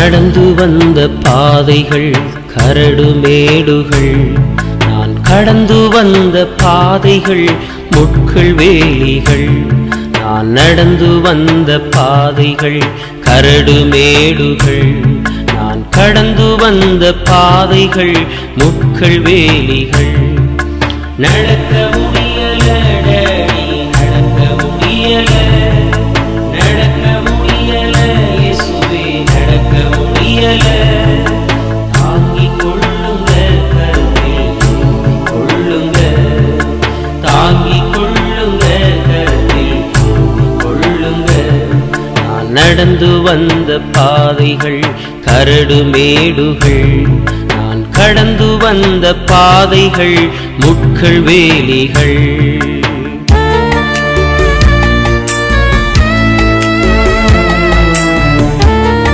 நடந்து வந்த பாதைகள் கரடு மேடுகள், நான் கடந்து வந்த பாதைகள் முட்கள் வேலிகள். நான் நடந்து வந்த பாதைகள் கரடு மேடுகள், நான் கடந்து வந்த பாதைகள் முட்கள் வேலிகள். நடக்க முடியல டேடி, நடக்க முடியல, நடக்க முடியல இயேசுவே, நடக்க முடியல. தாங்கிக் கொள்ளுங்க கரத்தில் தூக்கிக் கொள்ளுங்க, தாங்கிக் கொள்ளுங்க கரத்தில் தூக்கிக் கொள்ளுங்க. நான் நடந்து வந்த பாதைகள் கரடு மேடுகள், நான் கடந்து வந்த பாதைகள் முட்கள் வேலிகள்.